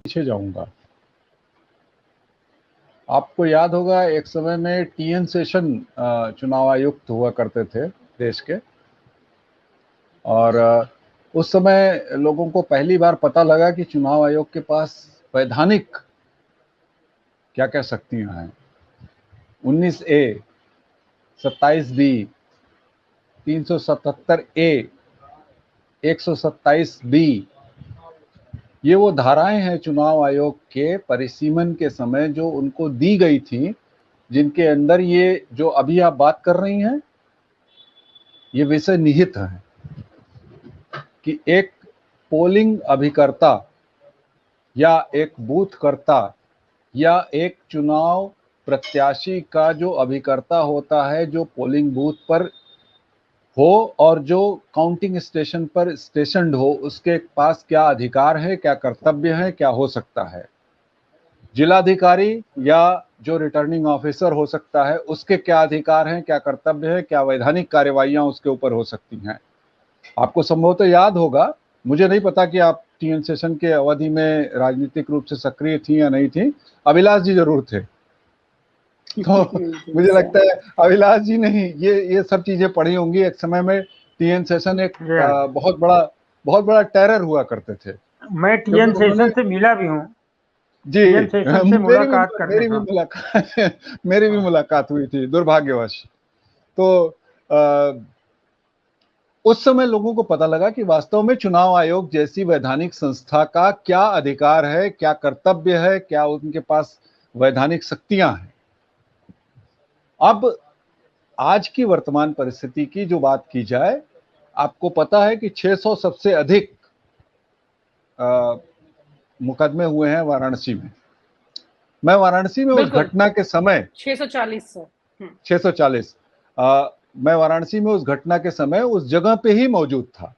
पीछे जाऊंगा। आपको याद होगा एक समय में टीएन शेषन चुनाव आयुक्त हुआ करते थे देश के, और उस समय लोगों को पहली बार पता लगा कि चुनाव आयोग के पास वैधानिक क्या क्या शक्तियां हैं। 19A, 27B, 377A, 127B, ये वो धाराएं हैं चुनाव आयोग के परिसीमन के समय जो उनको दी गई थी, जिनके अंदर ये जो अभी आप बात कर रही हैं ये विषय निहित है कि एक पोलिंग अभिकर्ता या एक बूथकर्ता या एक चुनाव प्रत्याशी का जो अभिकर्ता होता है, जो पोलिंग बूथ पर हो और जो काउंटिंग स्टेशन पर स्टेशनड हो, उसके पास क्या अधिकार है, क्या कर्तव्य है, क्या हो सकता है। जिलाधिकारी या जो रिटर्निंग ऑफिसर हो सकता है, उसके क्या अधिकार हैं, क्या कर्तव्य है, क्या वैधानिक कार्यवाहियां उसके ऊपर हो सकती हैं। आपको संभवतः याद होगा, मुझे नहीं पता कि आप टीएन सेशन के अवधि में राजनीतिक रूप से सक्रिय थी या नहीं थी। अभिलाष जी जरूर थे। तो मुझे लगता है अभिलाष जी ने ही ये सब चीजें पढ़ी होंगी। एक समय में टीएन सेशन एक बहुत बड़ा टेरर हुआ करते थे। मैं टीएन सेशन से मिला भी हूँ जी, मेरी भी मुलाकात हुई थी दुर्भाग्यवश। तो उस समय लोगों को पता लगा कि वास्तव में चुनाव आयोग जैसी वैधानिक संस्था का क्या अधिकार है, क्या कर्तव्य है, क्या उनके पास वैधानिक शक्तियां हैं। अब आज की वर्तमान परिस्थिति की जो बात की जाए, आपको पता है कि 600 सबसे अधिक मुकदमे हुए हैं वाराणसी में। मैं वाराणसी में उस घटना के समय 640 मैं वाराणसी में उस घटना के समय उस जगह पे ही मौजूद था,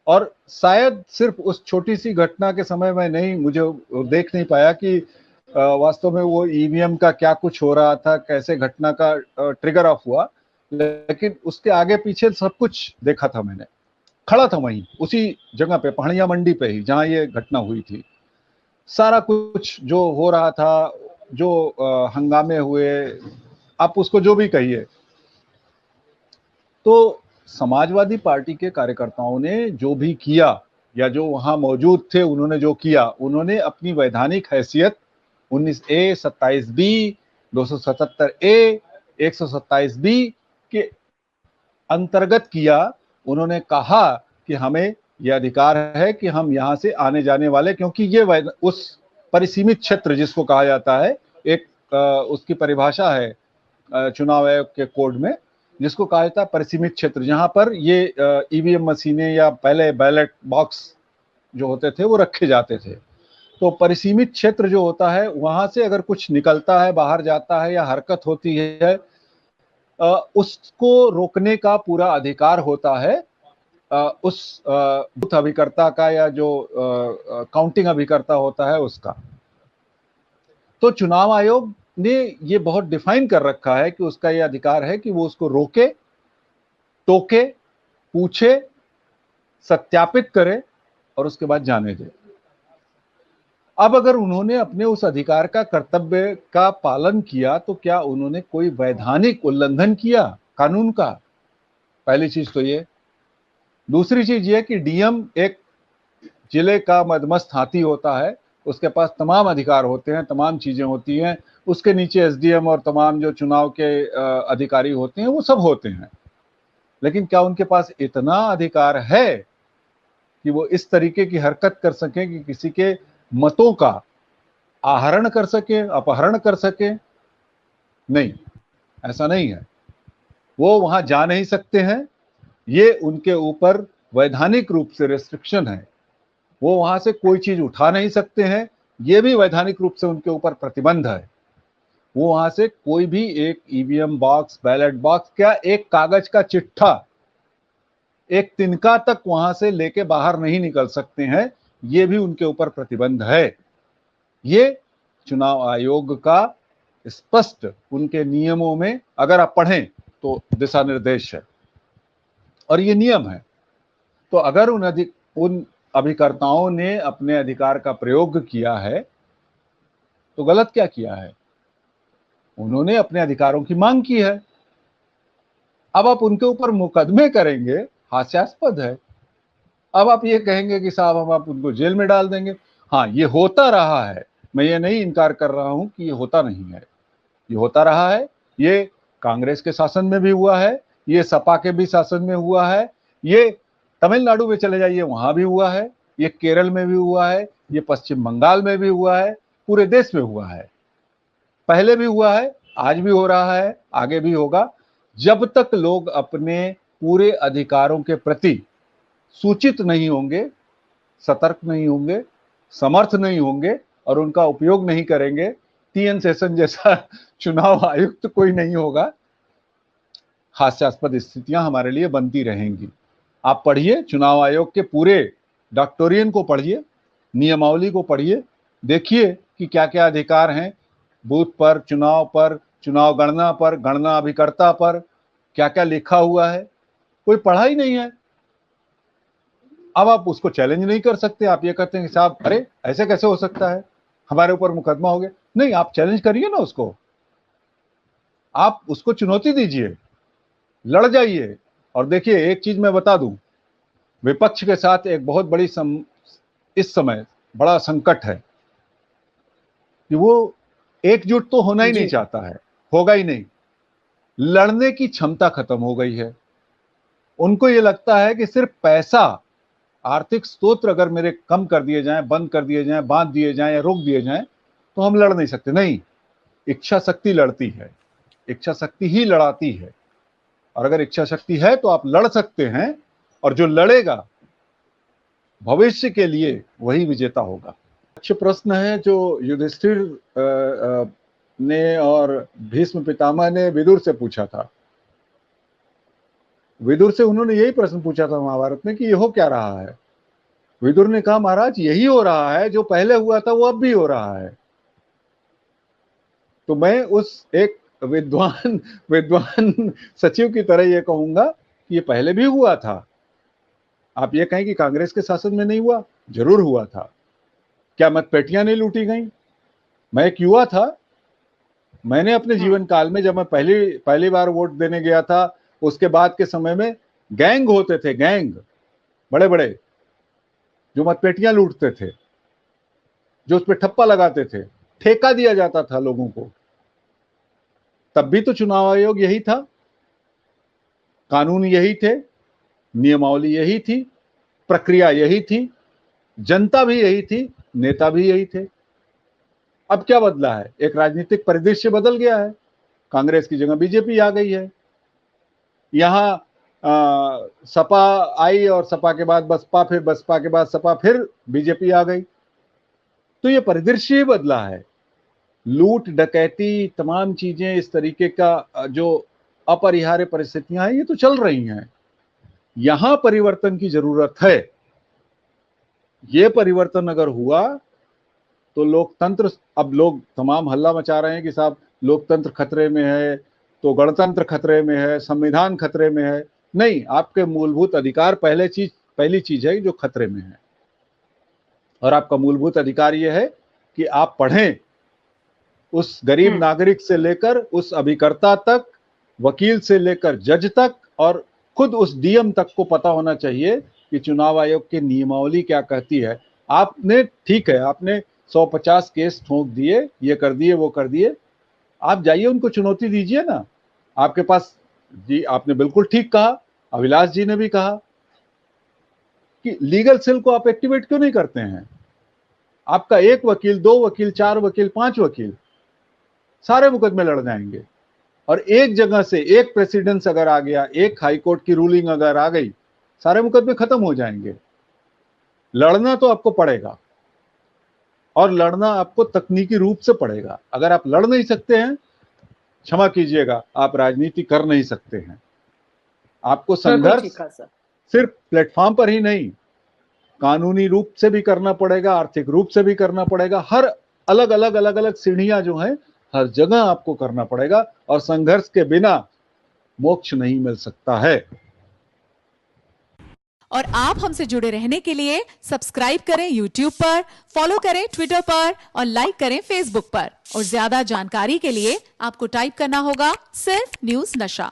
और शायद सिर्फ उस छोटी सी घटना के समय मैं मुझे देख नहीं पाया कि वास्तव में वो ईवीएम का क्या कुछ हो रहा था, कैसे घटना का ट्रिगर ऑफ हुआ, लेकिन उसके आगे पीछे सब कुछ देखा था। मैंने खड़ा था वहीं उसी जगह पे, पहाड़िया मंडी पे ही, जहां ये घटना हुई थी। सारा कुछ जो हो रहा था, जो हंगामे हुए, आप उसको जो भी कहिए, तो समाजवादी पार्टी के कार्यकर्ताओं ने जो भी किया या जो वहां मौजूद थे उन्होंने जो किया, उन्होंने अपनी वैधानिक हैसियत 19A, 27B, 277A, 127B के अंतर्गत किया। उन्होंने कहा कि हमें यह अधिकार है कि हम यहां से आने जाने वाले, क्योंकि ये उस परिसीमित क्षेत्र जिसको कहा जाता है, एक उसकी परिभाषा है चुनाव आयोग के कोड में, जिसको कहा जाता है परिसीमित क्षेत्र, जहां पर ये ईवीएम मशीनें या पहले बैलेट बॉक्स जो होते थे वो रखे जाते थे। तो परिसीमित क्षेत्र जो होता है, वहां से अगर कुछ निकलता है, बाहर जाता है या हरकत होती है, उसको रोकने का पूरा अधिकार होता है उस बूथ अभिकर्ता का या जो काउंटिंग अभिकर्ता होता है उसका। तो चुनाव आयोग ने ये बहुत डिफाइन कर रखा है कि उसका ये अधिकार है कि वो उसको रोके, टोके, पूछे, सत्यापित करे और उसके बाद जाने दे। अब अगर उन्होंने अपने उस अधिकार का, कर्तव्य का पालन किया, तो क्या उन्होंने कोई वैधानिक उल्लंघन किया कानून का? पहली चीज तो ये। दूसरी चीज ये कि डीएम एक जिले का मदमस्त हाथी होता है, उसके पास तमाम अधिकार होते हैं, तमाम चीजें होती हैं। उसके नीचे एसडीएम और तमाम जो चुनाव के अधिकारी होते हैं वो सब होते हैं, लेकिन क्या उनके पास इतना अधिकार है कि वो इस तरीके की हरकत कर सकें कि किसी के मतों का आहरण कर सके, अपहरण कर सके? नहीं, ऐसा नहीं है। वो वहां जा नहीं सकते हैं, ये उनके ऊपर वैधानिक रूप से रेस्ट्रिक्शन है। वो वहां से कोई चीज उठा नहीं सकते हैं, ये भी वैधानिक रूप से उनके ऊपर प्रतिबंध है। वो वहां से कोई भी एक ईवीएम बॉक्स, बैलेट बॉक्स, क्या एक कागज का चिट्ठा, एक तिनका तक वहां से लेके बाहर नहीं निकल सकते हैं, ये भी उनके ऊपर प्रतिबंध है। ये चुनाव आयोग का स्पष्ट उनके नियमों में अगर आप पढ़ें तो दिशा निर्देश है और ये नियम है। तो अगर उन अभिकर्ताओं ने अपने अधिकार का प्रयोग किया है तो गलत क्या किया है? उन्होंने अपने अधिकारों की मांग की है। अब आप उनके ऊपर मुकदमे करेंगे, हास्यास्पद है। अब आप ये कहेंगे कि साहब हम आप उनको जेल में डाल देंगे। हाँ, ये होता रहा है, मैं ये नहीं इनकार कर रहा हूं कि ये होता नहीं है, ये होता रहा है। ये कांग्रेस के शासन में भी हुआ है, ये सपा के भी शासन में हुआ है, ये तमिलनाडु में चले जाइए वहां भी हुआ है, ये केरल में भी हुआ है, ये पश्चिम बंगाल में भी हुआ है, पूरे देश में हुआ है। पहले भी हुआ है, आज भी हो रहा है, आगे भी होगा। जब तक लोग अपने पूरे अधिकारों के प्रति सूचित नहीं होंगे, सतर्क नहीं होंगे, समर्थ नहीं होंगे और उनका उपयोग नहीं करेंगे, टीएन शेषन जैसा चुनाव आयुक्त कोई नहीं होगा। हास्यास्पद स्थितियां हमारे लिए बनती रहेंगी। आप पढ़िए, चुनाव आयोग के पूरे डॉक्टोरियन को पढ़िए, नियमावली को पढ़िए, देखिए कि क्या क्या अधिकार हैं बूथ पर, चुनाव गणना पर, गणना अभिकर्ता पर क्या क्या लिखा हुआ है। कोई पढ़ा ही नहीं है। अब आप उसको चैलेंज नहीं कर सकते। आप ये कहते हैं कि साहब अरे ऐसे कैसे हो सकता है, हमारे ऊपर मुकदमा हो गया। नहीं, आप चैलेंज करिए ना उसको, आप उसको चुनौती दीजिए, लड़ जाइए। और देखिए, एक चीज मैं बता दूं, विपक्ष के साथ एक बहुत बड़ी इस समय बड़ा संकट है कि वो एकजुट तो होना ही नहीं चाहता है, होगा ही नहीं। लड़ने की क्षमता खत्म हो गई है। उनको ये लगता है कि सिर्फ पैसा, आर्थिक स्रोत अगर मेरे कम कर दिए जाएं, बंद कर दिए जाएं, बांध दिए जाएं या रोक दिए जाएं तो हम लड़ नहीं सकते। नहीं, इच्छा शक्ति लड़ती है, इच्छा शक्ति ही लड़ाती है। और अगर इच्छा शक्ति है तो आप लड़ सकते हैं, और जो लड़ेगा भविष्य के लिए वही विजेता होगा। अच्छे प्रश्न है जो युधिष्ठिर ने और भीष्म पितामह ने विदुर से पूछा था। विदुर से उन्होंने यही प्रश्न पूछा था महाभारत में कि ये हो क्या रहा है। विदुर ने कहा महाराज यही हो रहा है जो पहले हुआ था वो अब भी हो रहा है। तो मैं उस एक विद्वान सचिव की तरह ये कहूंगा कि ये पहले भी हुआ था। आप ये कहें कि कांग्रेस के शासन में नहीं हुआ, जरूर हुआ था। क्या मतपेटियां नहीं लूटी गई? मैं एक युवा था, मैंने अपने जीवन काल में जब मैं पहली बार वोट देने गया था, उसके बाद के समय में गैंग होते थे, गैंग बड़े बड़े, जो मतपेटियां लूटते थे, जो उस पर ठप्पा लगाते थे, ठेका दिया जाता था लोगों को। तब भी तो चुनाव आयोग यही था, कानून यही थे, नियमावली यही थी, प्रक्रिया यही थी, जनता भी यही थी, नेता भी यही थे। अब क्या बदला है? एक राजनीतिक परिदृश्य बदल गया है। कांग्रेस की जगह बीजेपी आ गई है। यहां सपा आई और सपा के बाद बसपा, फिर बसपा के बाद सपा, फिर बीजेपी आ गई। तो ये परिदृश्य ही बदला है। लूट डकैती तमाम चीजें, इस तरीके का जो अपरिहार्य परिस्थितियां हैं, ये तो चल रही हैं। यहां परिवर्तन की जरूरत है। ये परिवर्तन अगर हुआ तो लोकतंत्र, अब लोग तमाम हल्ला मचा रहे हैं कि साहब लोकतंत्र खतरे में है, तो गणतंत्र खतरे में है, संविधान खतरे में है। नहीं, आपके मूलभूत अधिकार पहली चीज है जो खतरे में है। और आपका मूलभूत अधिकार यह है कि आप पढ़ें, उस गरीब नागरिक से लेकर उस अभिकर्ता तक, वकील से लेकर जज तक, और खुद उस डीएम तक को पता होना चाहिए कि चुनाव आयोग की नियमावली क्या कहती है। आपने, ठीक है, आपने 150 केस ठोक दिए, ये कर दिए, वो कर दिए, आप जाइए उनको चुनौती दीजिए ना। आपके पास, जी आपने बिल्कुल ठीक कहा, अभिलाष जी ने भी कहा कि लीगल सेल को आप एक्टिवेट क्यों नहीं करते हैं? आपका एक वकील, दो वकील, चार वकील, पांच वकील, सारे मुकदमे लड़ जाएंगे। और एक जगह से एक प्रेसिडेंस अगर आ गया, एक हाईकोर्ट की रूलिंग अगर आ गई, सारे मुकदमे खत्म हो जाएंगे। लड़ना तो आपको पड़ेगा, और लड़ना आपको तकनीकी रूप से पड़ेगा। अगर आप लड़ नहीं सकते हैं, क्षमा कीजिएगा, आप राजनीति कर नहीं सकते हैं। आपको संघर्ष सिर्फ प्लेटफॉर्म पर ही नहीं, कानूनी रूप से भी करना पड़ेगा, आर्थिक रूप से भी करना पड़ेगा। हर अलग अलग सीढ़ियां जो हैं, हर जगह आपको करना पड़ेगा। और संघर्ष के बिना मोक्ष नहीं मिल सकता है। और आप हमसे जुड़े रहने के लिए सब्सक्राइब करें YouTube पर, फॉलो करें ट्विटर पर और लाइक करें Facebook पर। और ज्यादा जानकारी के लिए आपको टाइप करना होगा सिर्फ न्यूज नशा।